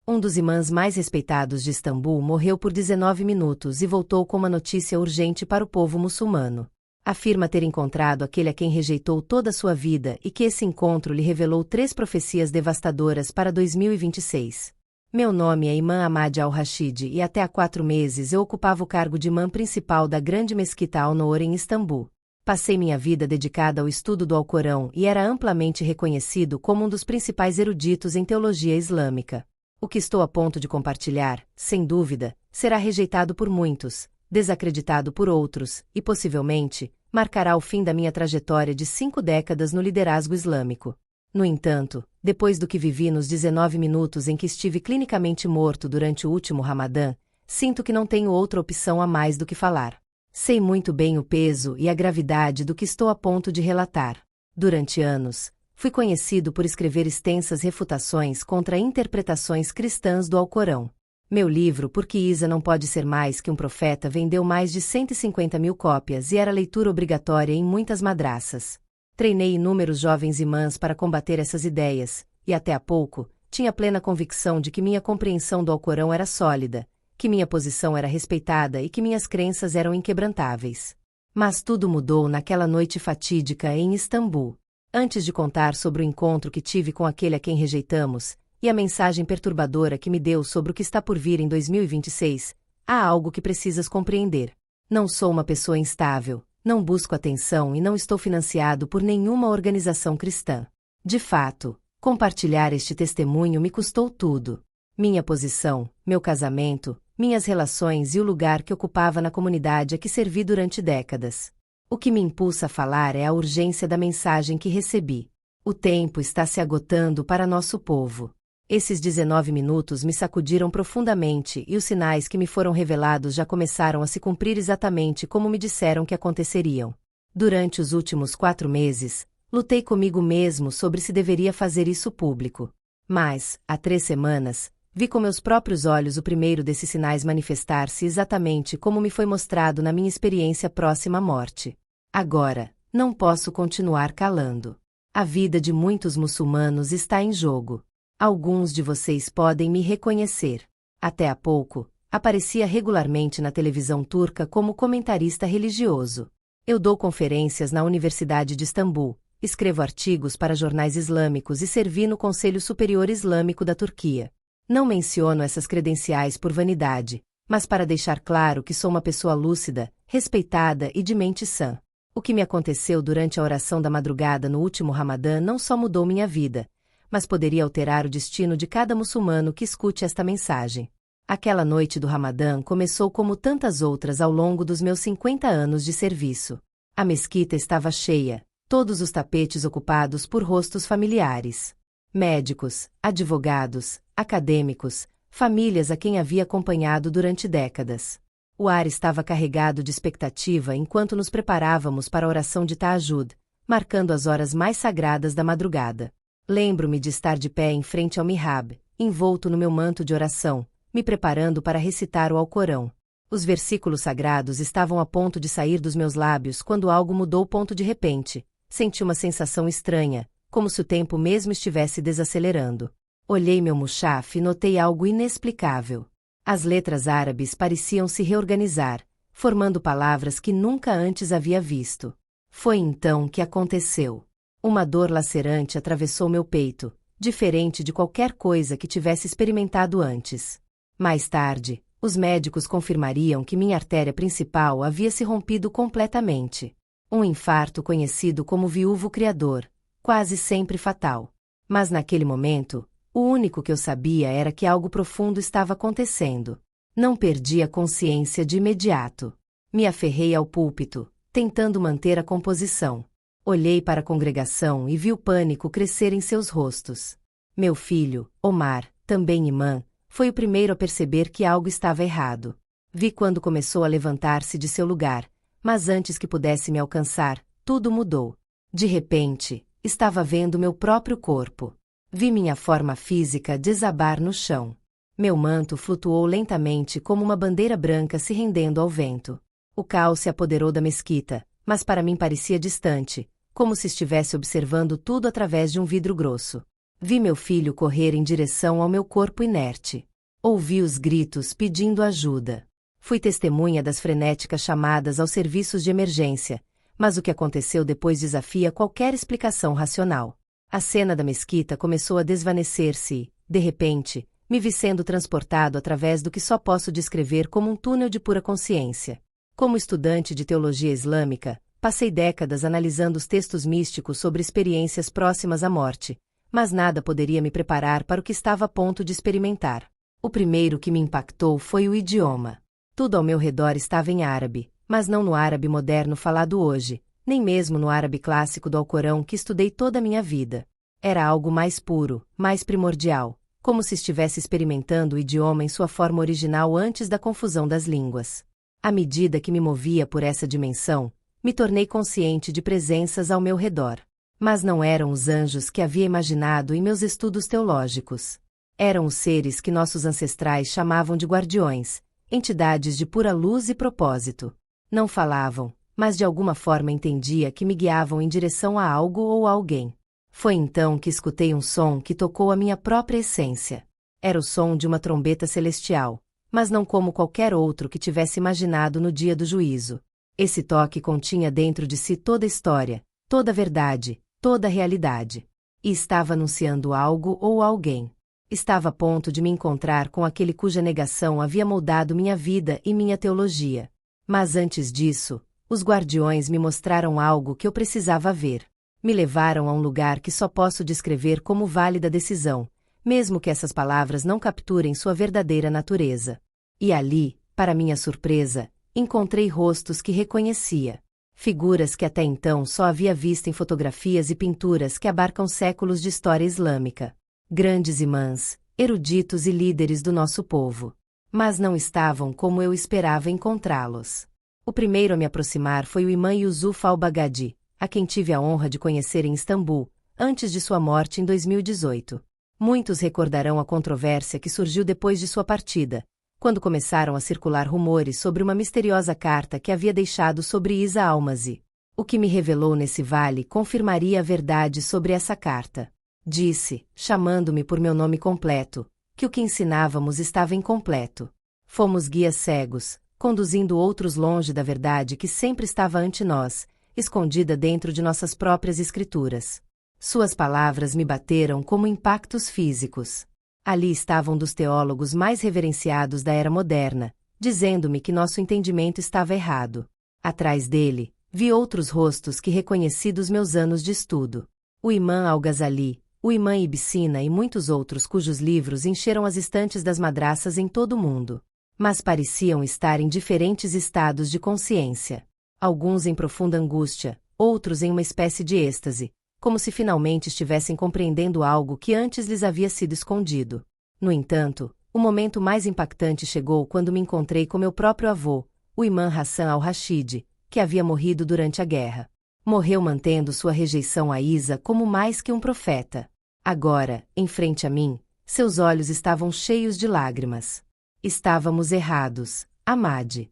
Um dos imãs mais respeitados de Istambul morreu por 19 minutos e voltou com uma notícia urgente para o povo muçulmano. Afirma ter encontrado aquele a quem rejeitou toda a sua vida e que esse encontro lhe revelou 3 profecias devastadoras para 2026. Meu nome é Imã Ahmad al-Rashid e até há 4 meses eu ocupava o cargo de imã principal da grande mesquita Al-Noor em Istambul. Passei minha vida dedicada ao estudo do Alcorão e era amplamente reconhecido como um dos principais eruditos em teologia islâmica. O que estou a ponto de compartilhar, sem dúvida, será rejeitado por muitos, desacreditado por outros, e possivelmente, marcará o fim da minha trajetória de 5 décadas no liderazgo islâmico. No entanto, depois do que vivi nos 19 minutos em que estive clinicamente morto durante o último Ramadã, sinto que não tenho outra opção a mais do que falar. Sei muito bem o peso e a gravidade do que estou a ponto de relatar. Durante anos, fui conhecido por escrever extensas refutações contra interpretações cristãs do Alcorão. Meu livro Por que Isa não pode ser mais que um profeta vendeu mais de 150 mil cópias e era leitura obrigatória em muitas madraças. Treinei inúmeros jovens imãs para combater essas ideias, e até há pouco, tinha plena convicção de que minha compreensão do Alcorão era sólida, que minha posição era respeitada e que minhas crenças eram inquebrantáveis. Mas tudo mudou naquela noite fatídica em Istambul. Antes de contar sobre o encontro que tive com aquele a quem rejeitamos, e a mensagem perturbadora que me deu sobre o que está por vir em 2026, há algo que precisas compreender. Não sou uma pessoa instável, não busco atenção e não estou financiado por nenhuma organização cristã. De fato, compartilhar este testemunho me custou tudo. Minha posição, meu casamento, minhas relações e o lugar que ocupava na comunidade a que servi durante décadas. O que me impulsa a falar é a urgência da mensagem que recebi. O tempo está se agotando para nosso povo. Esses 19 minutos me sacudiram profundamente e os sinais que me foram revelados já começaram a se cumprir exatamente como me disseram que aconteceriam. Durante os últimos 4 meses, lutei comigo mesmo sobre se deveria fazer isso público. Mas, há 3 semanas, vi com meus próprios olhos o primeiro desses sinais manifestar-se exatamente como me foi mostrado na minha experiência próxima à morte. Agora, não posso continuar calando. A vida de muitos muçulmanos está em jogo. Alguns de vocês podem me reconhecer. Até há pouco, aparecia regularmente na televisão turca como comentarista religioso. Eu dou conferências na Universidade de Istambul, escrevo artigos para jornais islâmicos e servi no Conselho Superior Islâmico da Turquia. Não menciono essas credenciais por vanidade, mas para deixar claro que sou uma pessoa lúcida, respeitada e de mente sã. O que me aconteceu durante a oração da madrugada no último Ramadã não só mudou minha vida, mas poderia alterar o destino de cada muçulmano que escute esta mensagem. Aquela noite do Ramadã começou como tantas outras ao longo dos meus 50 anos de serviço. A mesquita estava cheia, todos os tapetes ocupados por rostos familiares. Médicos, advogados, acadêmicos, famílias a quem havia acompanhado durante décadas. O ar estava carregado de expectativa enquanto nos preparávamos para a oração de Tahajjud, marcando as horas mais sagradas da madrugada. Lembro-me de estar de pé em frente ao mihrab, envolto no meu manto de oração, me preparando para recitar o Alcorão. Os versículos sagrados estavam a ponto de sair dos meus lábios quando algo mudou de repente. Senti uma sensação estranha, como se o tempo mesmo estivesse desacelerando. Olhei meu mushaf e notei algo inexplicável. As letras árabes pareciam se reorganizar, formando palavras que nunca antes havia visto. Foi então que aconteceu. Uma dor lacerante atravessou meu peito, diferente de qualquer coisa que tivesse experimentado antes. Mais tarde, os médicos confirmariam que minha artéria principal havia se rompido completamente. Um infarto conhecido como viúvo criador, quase sempre fatal. Mas naquele momento, o único que eu sabia era que algo profundo estava acontecendo. Não perdi a consciência de imediato. Me aferrei ao púlpito, tentando manter a composição. Olhei para a congregação e vi o pânico crescer em seus rostos. Meu filho, Omar, também imã, foi o primeiro a perceber que algo estava errado. Vi quando começou a levantar-se de seu lugar, mas antes que pudesse me alcançar, tudo mudou. De repente, estava vendo meu próprio corpo. Vi minha forma física desabar no chão. Meu manto flutuou lentamente como uma bandeira branca se rendendo ao vento. O caos se apoderou da mesquita, mas para mim parecia distante, como se estivesse observando tudo através de um vidro grosso. Vi meu filho correr em direção ao meu corpo inerte. Ouvi os gritos pedindo ajuda. Fui testemunha das frenéticas chamadas aos serviços de emergência, mas o que aconteceu depois desafia qualquer explicação racional. A cena da mesquita começou a desvanecer-se e, de repente, me vi sendo transportado através do que só posso descrever como um túnel de pura consciência. Como estudante de teologia islâmica, passei décadas analisando os textos místicos sobre experiências próximas à morte, mas nada poderia me preparar para o que estava a ponto de experimentar. O primeiro que me impactou foi o idioma. Tudo ao meu redor estava em árabe, mas não no árabe moderno falado hoje, nem mesmo no árabe clássico do Alcorão que estudei toda a minha vida. Era algo mais puro, mais primordial, como se estivesse experimentando o idioma em sua forma original antes da confusão das línguas. À medida que me movia por essa dimensão, me tornei consciente de presenças ao meu redor. Mas não eram os anjos que havia imaginado em meus estudos teológicos. Eram os seres que nossos ancestrais chamavam de guardiões, entidades de pura luz e propósito. Não falavam, mas de alguma forma entendia que me guiavam em direção a algo ou a alguém. Foi então que escutei um som que tocou a minha própria essência. Era o som de uma trombeta celestial, mas não como qualquer outro que tivesse imaginado no dia do juízo. Esse toque continha dentro de si toda a história, toda a verdade, toda a realidade. E estava anunciando algo ou alguém. Estava a ponto de me encontrar com aquele cuja negação havia moldado minha vida e minha teologia. Mas antes disso, os guardiões me mostraram algo que eu precisava ver. Me levaram a um lugar que só posso descrever como vale da decisão, mesmo que essas palavras não capturem sua verdadeira natureza. E ali, para minha surpresa, encontrei rostos que reconhecia. Figuras que até então só havia visto em fotografias e pinturas que abarcam séculos de história islâmica. Grandes imãs, eruditos e líderes do nosso povo. Mas não estavam como eu esperava encontrá-los. O primeiro a me aproximar foi o imã Yusuf al-Baghdadi, a quem tive a honra de conhecer em Istambul, antes de sua morte em 2018. Muitos recordarão a controvérsia que surgiu depois de sua partida, quando começaram a circular rumores sobre uma misteriosa carta que havia deixado sobre Isa Almazy. O que me revelou nesse vale confirmaria a verdade sobre essa carta. Disse, chamando-me por meu nome completo, que o que ensinávamos estava incompleto. Fomos guias cegos, conduzindo outros longe da verdade que sempre estava ante nós, escondida dentro de nossas próprias escrituras. Suas palavras me bateram como impactos físicos. Ali estavam dos teólogos mais reverenciados da era moderna, dizendo-me que nosso entendimento estava errado. Atrás dele, vi outros rostos que reconheci dos meus anos de estudo. O imã Al-Ghazali, o imã Ibn Sina e muitos outros cujos livros encheram as estantes das madraças em todo o mundo. Mas pareciam estar em diferentes estados de consciência. Alguns em profunda angústia, outros em uma espécie de êxtase, como se finalmente estivessem compreendendo algo que antes lhes havia sido escondido. No entanto, o momento mais impactante chegou quando me encontrei com meu próprio avô, o imã Hassan al-Rashid, que havia morrido durante a guerra. Morreu mantendo sua rejeição a Isa como mais que um profeta. Agora, em frente a mim, seus olhos estavam cheios de lágrimas. Estávamos errados, Ahmad.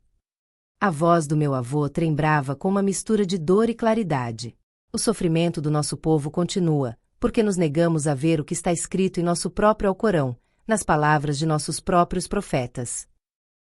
A voz do meu avô trembrava com uma mistura de dor e claridade. O sofrimento do nosso povo continua, porque nos negamos a ver o que está escrito em nosso próprio Alcorão, nas palavras de nossos próprios profetas.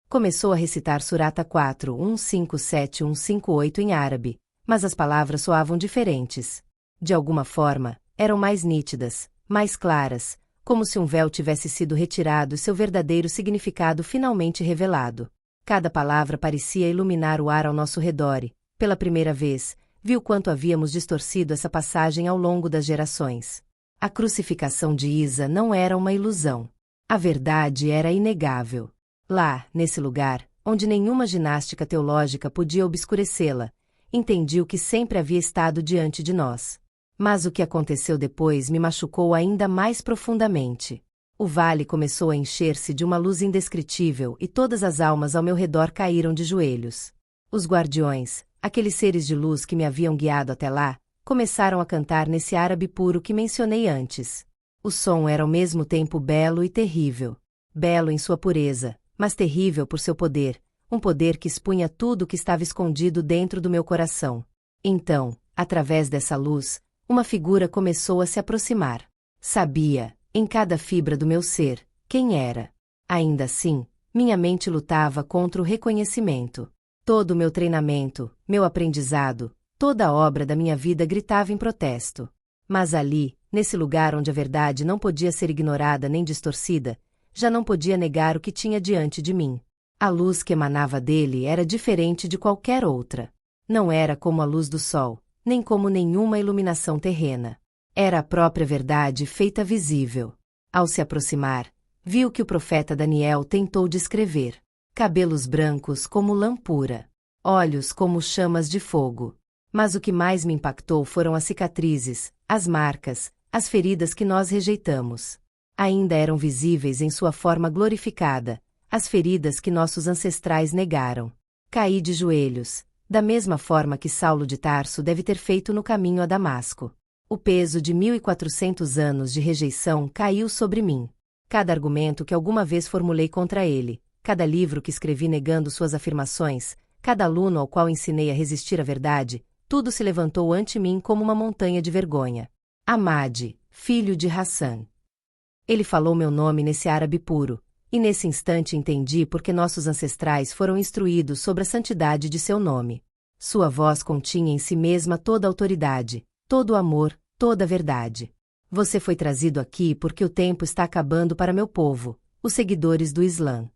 Começou a recitar Surata 4, 157 158 em árabe, mas as palavras soavam diferentes. De alguma forma, eram mais nítidas, mais claras, como se um véu tivesse sido retirado e seu verdadeiro significado finalmente revelado. Cada palavra parecia iluminar o ar ao nosso redor e, pela primeira vez, vi o quanto havíamos distorcido essa passagem ao longo das gerações. A crucificação de Isa não era uma ilusão. A verdade era inegável. Lá, nesse lugar, onde nenhuma ginástica teológica podia obscurecê-la, entendi o que sempre havia estado diante de nós. Mas o que aconteceu depois me machucou ainda mais profundamente. O vale começou a encher-se de uma luz indescritível e todas as almas ao meu redor caíram de joelhos. Os guardiões, aqueles seres de luz que me haviam guiado até lá, começaram a cantar nesse árabe puro que mencionei antes. O som era ao mesmo tempo belo e terrível. Belo em sua pureza, mas terrível por seu poder, um poder que expunha tudo o que estava escondido dentro do meu coração. Então, através dessa luz, uma figura começou a se aproximar. Sabia, em cada fibra do meu ser, quem era. Ainda assim, minha mente lutava contra o reconhecimento. Todo o meu treinamento, meu aprendizado, toda a obra da minha vida gritava em protesto. Mas ali, nesse lugar onde a verdade não podia ser ignorada nem distorcida, já não podia negar o que tinha diante de mim. A luz que emanava dele era diferente de qualquer outra. Não era como a luz do sol, nem como nenhuma iluminação terrena. Era a própria verdade feita visível. Ao se aproximar, viu que o profeta Daniel tentou descrever. Cabelos brancos como lã pura, olhos como chamas de fogo. Mas o que mais me impactou foram as cicatrizes, as marcas, as feridas que nós rejeitamos. Ainda eram visíveis em sua forma glorificada, as feridas que nossos ancestrais negaram. Caí de joelhos, da mesma forma que Saulo de Tarso deve ter feito no caminho a Damasco. O peso de 1400 anos de rejeição caiu sobre mim. Cada argumento que alguma vez formulei contra ele, cada livro que escrevi negando suas afirmações, cada aluno ao qual ensinei a resistir à verdade, tudo se levantou ante mim como uma montanha de vergonha. Ahmad, filho de Hassan. Ele falou meu nome nesse árabe puro, e nesse instante entendi por que nossos ancestrais foram instruídos sobre a santidade de seu nome. Sua voz continha em si mesma toda a autoridade, todo o amor, toda a verdade. Você foi trazido aqui porque o tempo está acabando para meu povo, os seguidores do Islã.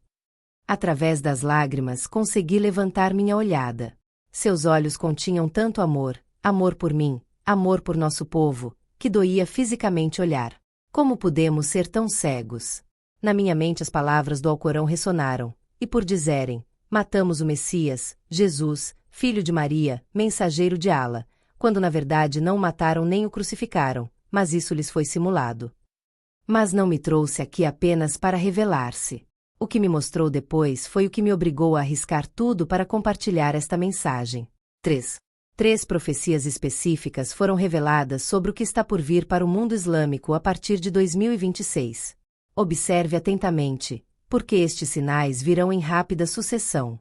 Através das lágrimas consegui levantar minha olhada. Seus olhos continham tanto amor, amor por mim, amor por nosso povo, que doía fisicamente olhar. Como podemos ser tão cegos? Na minha mente as palavras do Alcorão ressonaram, e por dizerem, matamos o Messias, Jesus, filho de Maria, mensageiro de Allah, quando na verdade não o mataram nem o crucificaram, mas isso lhes foi simulado. Mas não me trouxe aqui apenas para revelar-se. O que me mostrou depois foi o que me obrigou a arriscar tudo para compartilhar esta mensagem. 3. 3 profecias específicas foram reveladas sobre o que está por vir para o mundo islâmico a partir de 2026. Observe atentamente, porque estes sinais virão em rápida sucessão.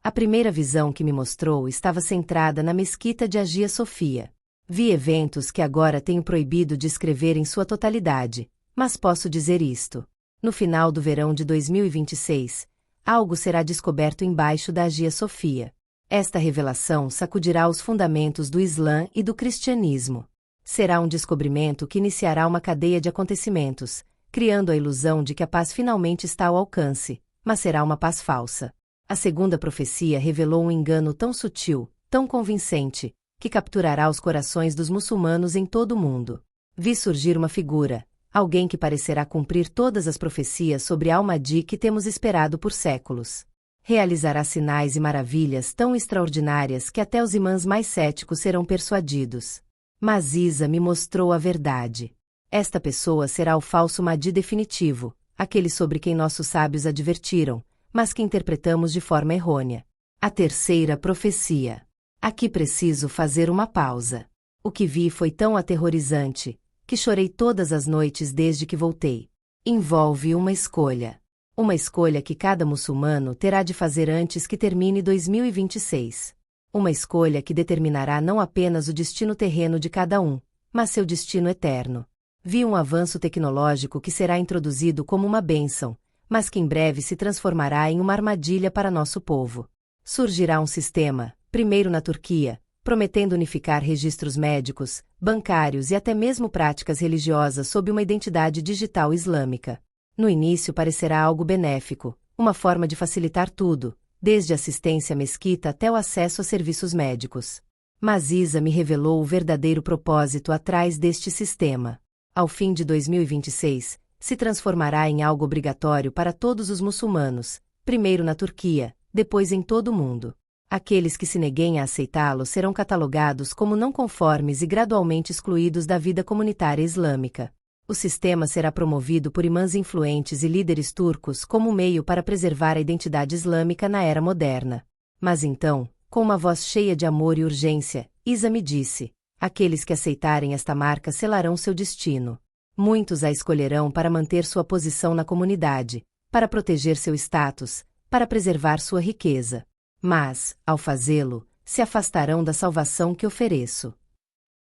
A primeira visão que me mostrou estava centrada na mesquita de Hagia Sofia. Vi eventos que agora tenho proibido de escrever em sua totalidade, mas posso dizer isto. No final do verão de 2026, algo será descoberto embaixo da Hagia Sofia. Esta revelação sacudirá os fundamentos do Islã e do cristianismo. Será um descobrimento que iniciará uma cadeia de acontecimentos, criando a ilusão de que a paz finalmente está ao alcance, mas será uma paz falsa. A segunda profecia revelou um engano tão sutil, tão convincente, que capturará os corações dos muçulmanos em todo o mundo. Vi surgir uma figura, alguém que parecerá cumprir todas as profecias sobre Al-Mahdi que temos esperado por séculos. Realizará sinais e maravilhas tão extraordinárias que até os imãs mais céticos serão persuadidos. Mas Isa me mostrou a verdade. Esta pessoa será o falso Mahdi definitivo, aquele sobre quem nossos sábios advertiram, mas que interpretamos de forma errônea. A terceira profecia. Aqui preciso fazer uma pausa. O que vi foi tão aterrorizante, que chorei todas as noites desde que voltei. Envolve uma escolha. Uma escolha que cada muçulmano terá de fazer antes que termine 2026. Uma escolha que determinará não apenas o destino terreno de cada um, mas seu destino eterno. Vi um avanço tecnológico que será introduzido como uma bênção, mas que em breve se transformará em uma armadilha para nosso povo. Surgirá um sistema, primeiro na Turquia, prometendo unificar registros médicos, bancários e até mesmo práticas religiosas sob uma identidade digital islâmica. No início parecerá algo benéfico, uma forma de facilitar tudo, desde assistência à mesquita até o acesso a serviços médicos. Mas Isa me revelou o verdadeiro propósito atrás deste sistema. Ao fim de 2026, se transformará em algo obrigatório para todos os muçulmanos, primeiro na Turquia, depois em todo o mundo. Aqueles que se neguem a aceitá-lo serão catalogados como não conformes e gradualmente excluídos da vida comunitária islâmica. O sistema será promovido por imãs influentes e líderes turcos como meio para preservar a identidade islâmica na era moderna. Mas então, com uma voz cheia de amor e urgência, Isa me disse: aqueles que aceitarem esta marca selarão seu destino. Muitos a escolherão para manter sua posição na comunidade, para proteger seu status, para preservar sua riqueza. Mas, ao fazê-lo, se afastarão da salvação que ofereço.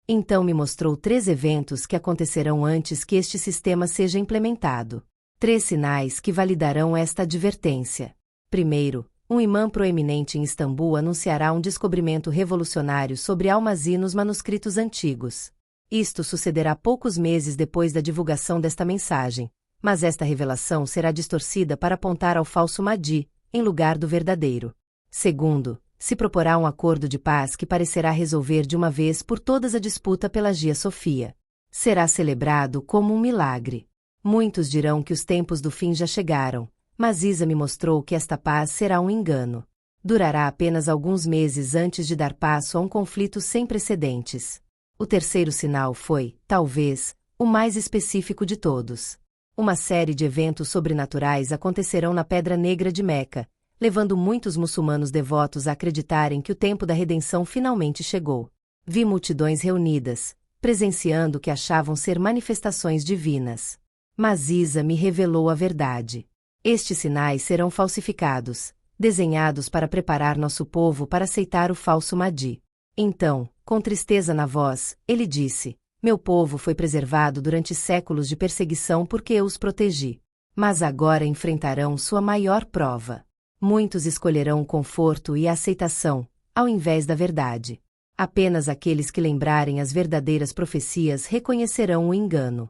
Então me mostrou 3 eventos que acontecerão antes que este sistema seja implementado. 3 sinais que validarão esta advertência. Primeiro, um imã proeminente em Istambul anunciará um descobrimento revolucionário sobre Almazí nos manuscritos antigos. Isto sucederá poucos meses depois da divulgação desta mensagem, mas esta revelação será distorcida para apontar ao falso Mahdi, em lugar do verdadeiro. Segundo, se proporá um acordo de paz que parecerá resolver de uma vez por todas a disputa pela Hagia Sofia. Será celebrado como um milagre. Muitos dirão que os tempos do fim já chegaram, mas Isa me mostrou que esta paz será um engano. Durará apenas alguns meses antes de dar passo a um conflito sem precedentes. O terceiro sinal foi, talvez, o mais específico de todos. Uma série de eventos sobrenaturais acontecerão na Pedra Negra de Meca, levando muitos muçulmanos devotos a acreditarem que o tempo da redenção finalmente chegou. Vi multidões reunidas, presenciando o que achavam ser manifestações divinas. Mas Isa me revelou a verdade. Estes sinais serão falsificados, desenhados para preparar nosso povo para aceitar o falso Mahdi. Então, com tristeza na voz, ele disse: meu povo foi preservado durante séculos de perseguição porque eu os protegi. Mas agora enfrentarão sua maior prova. Muitos escolherão o conforto e a aceitação, ao invés da verdade. Apenas aqueles que lembrarem as verdadeiras profecias reconhecerão o engano.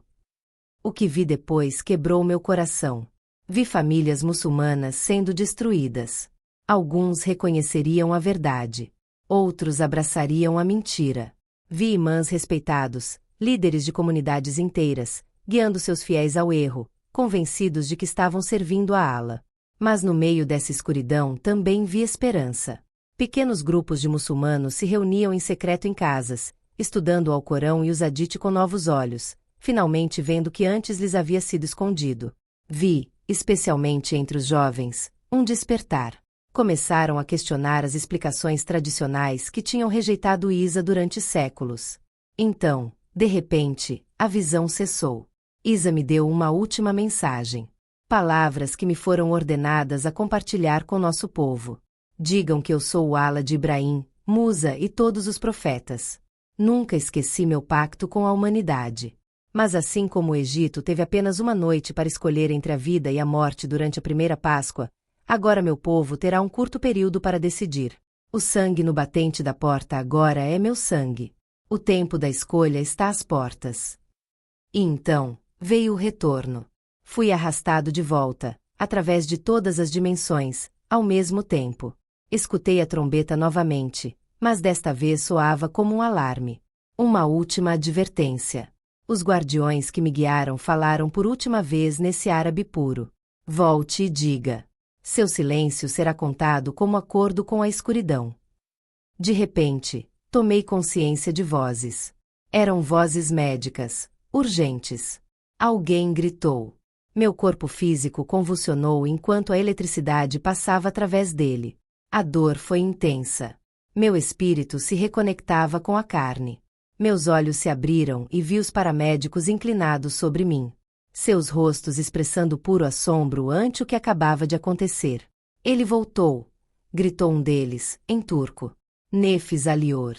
O que vi depois quebrou meu coração. Vi famílias muçulmanas sendo destruídas. Alguns reconheceriam a verdade. Outros abraçariam a mentira. Vi imãs respeitados, líderes de comunidades inteiras, guiando seus fiéis ao erro, convencidos de que estavam servindo a Allah. Mas no meio dessa escuridão também vi esperança. Pequenos grupos de muçulmanos se reuniam em secreto em casas, estudando o Alcorão e os Hadith com novos olhos, finalmente vendo o que antes lhes havia sido escondido. Vi, especialmente entre os jovens, um despertar. Começaram a questionar as explicações tradicionais que tinham rejeitado Isa durante séculos. Então, de repente, a visão cessou. Isa me deu uma última mensagem. Palavras que me foram ordenadas a compartilhar com nosso povo. Digam que eu sou o Allah de Ibrahim, Musa e todos os profetas. Nunca esqueci meu pacto com a humanidade. Mas assim como o Egito teve apenas uma noite para escolher entre a vida e a morte durante a primeira Páscoa, agora meu povo terá um curto período para decidir. O sangue no batente da porta agora é meu sangue. O tempo da escolha está às portas. E então, veio o retorno. Fui arrastado de volta, através de todas as dimensões, ao mesmo tempo. Escutei a trombeta novamente, mas desta vez soava como um alarme. Uma última advertência. Os guardiões que me guiaram falaram por última vez nesse árabe puro. Volte e diga. Seu silêncio será contado como acordo com a escuridão. De repente, tomei consciência de vozes. Eram vozes médicas, urgentes. Alguém gritou. Meu corpo físico convulsionou enquanto a eletricidade passava através dele. A dor foi intensa. Meu espírito se reconectava com a carne. Meus olhos se abriram e vi os paramédicos inclinados sobre mim. Seus rostos expressando puro assombro ante o que acabava de acontecer. Ele voltou. Gritou um deles, em turco. Nefis Alior.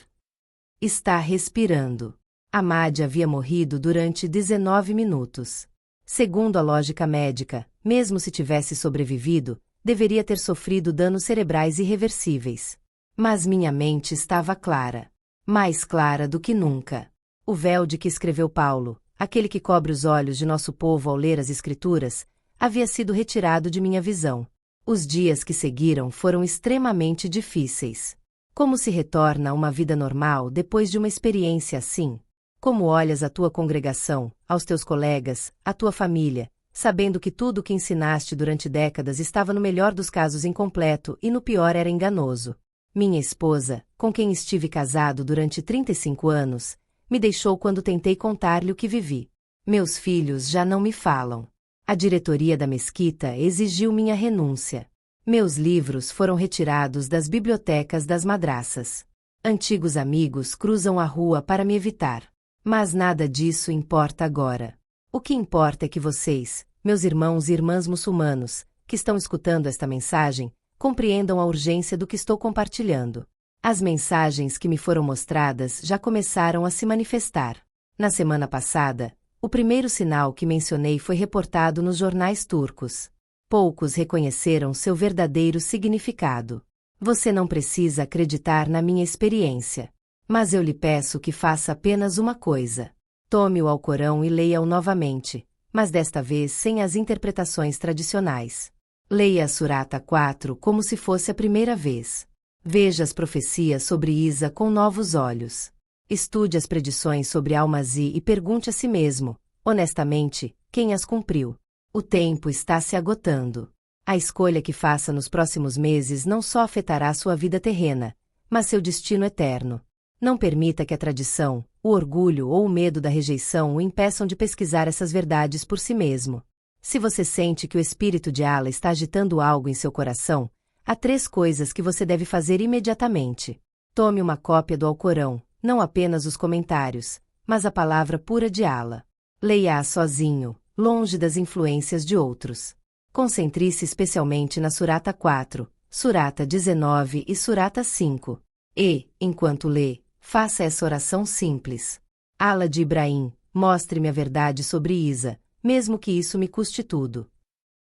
Está respirando. Ahmad havia morrido durante 19 minutos. Segundo a lógica médica, mesmo se tivesse sobrevivido, deveria ter sofrido danos cerebrais irreversíveis. Mas minha mente estava clara. Mais clara do que nunca. O véu de que escreveu Paulo, aquele que cobre os olhos de nosso povo ao ler as Escrituras, havia sido retirado de minha visão. Os dias que seguiram foram extremamente difíceis. Como se retorna a uma vida normal depois de uma experiência assim? Como olhas a tua congregação, aos teus colegas, à tua família, sabendo que tudo o que ensinaste durante décadas estava no melhor dos casos incompleto e no pior era enganoso? Minha esposa, com quem estive casado durante 35 anos, me deixou quando tentei contar-lhe o que vivi. Meus filhos já não me falam. A diretoria da mesquita exigiu minha renúncia. Meus livros foram retirados das bibliotecas das madraças. Antigos amigos cruzam a rua para me evitar. Mas nada disso importa agora. O que importa é que vocês, meus irmãos e irmãs muçulmanos, que estão escutando esta mensagem, compreendam a urgência do que estou compartilhando. As mensagens que me foram mostradas já começaram a se manifestar. Na semana passada, o primeiro sinal que mencionei foi reportado nos jornais turcos. Poucos reconheceram seu verdadeiro significado. Você não precisa acreditar na minha experiência. Mas eu lhe peço que faça apenas uma coisa. Tome o Alcorão e leia-o novamente, mas desta vez sem as interpretações tradicionais. Leia a Surata 4 como se fosse a primeira vez. Veja as profecias sobre Isa com novos olhos. Estude as predições sobre Al-Masih e pergunte a si mesmo, honestamente, quem as cumpriu. O tempo está se agotando. A escolha que faça nos próximos meses não só afetará sua vida terrena, mas seu destino eterno. Não permita que a tradição, o orgulho ou o medo da rejeição o impeçam de pesquisar essas verdades por si mesmo. Se você sente que o Espírito de Allah está agitando algo em seu coração, há 3 coisas que você deve fazer imediatamente. Tome uma cópia do Alcorão, não apenas os comentários, mas a palavra pura de Allah. Leia-a sozinho, longe das influências de outros. Concentre-se especialmente na Surata 4, Surata 19 e Surata 5. E, enquanto lê, faça essa oração simples. Allah de Ibrahim, mostre-me a verdade sobre Isa, mesmo que isso me custe tudo.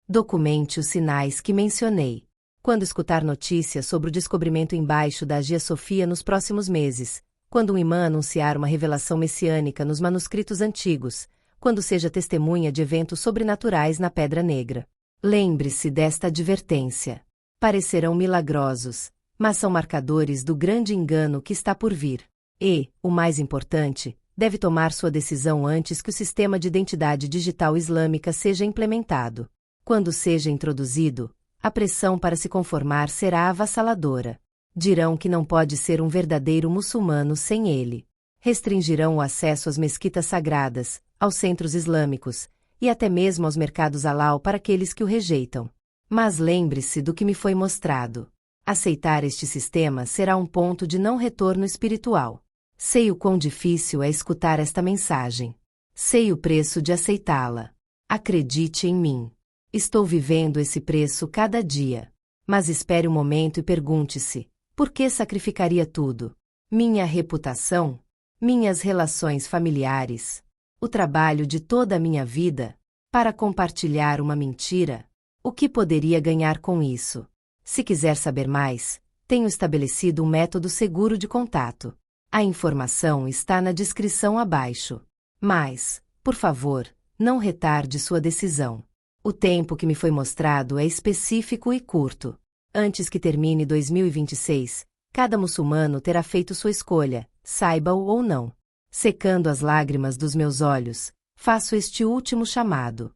Documente os sinais que mencionei. Quando escutar notícias sobre o descobrimento embaixo da Hagia Sofia nos próximos meses, quando um imã anunciar uma revelação messiânica nos manuscritos antigos, quando seja testemunha de eventos sobrenaturais na Pedra Negra. Lembre-se desta advertência. Parecerão milagrosos, mas são marcadores do grande engano que está por vir. E, o mais importante, deve tomar sua decisão antes que o sistema de identidade digital islâmica seja implementado. Quando seja introduzido, a pressão para se conformar será avassaladora. Dirão que não pode ser um verdadeiro muçulmano sem ele. Restringirão o acesso às mesquitas sagradas, aos centros islâmicos, e até mesmo aos mercados halal para aqueles que o rejeitam. Mas lembre-se do que me foi mostrado. Aceitar este sistema será um ponto de não retorno espiritual. Sei o quão difícil é escutar esta mensagem. Sei o preço de aceitá-la. Acredite em mim. Estou vivendo esse preço cada dia. Mas espere um momento e pergunte-se, por que sacrificaria tudo? Minha reputação? Minhas relações familiares? O trabalho de toda a minha vida? Para compartilhar uma mentira? O que poderia ganhar com isso? Se quiser saber mais, tenho estabelecido um método seguro de contato. A informação está na descrição abaixo. Mas, por favor, não retarde sua decisão. O tempo que me foi mostrado é específico e curto. Antes que termine 2026, cada muçulmano terá feito sua escolha, saiba-o ou não. Secando as lágrimas dos meus olhos, faço este último chamado.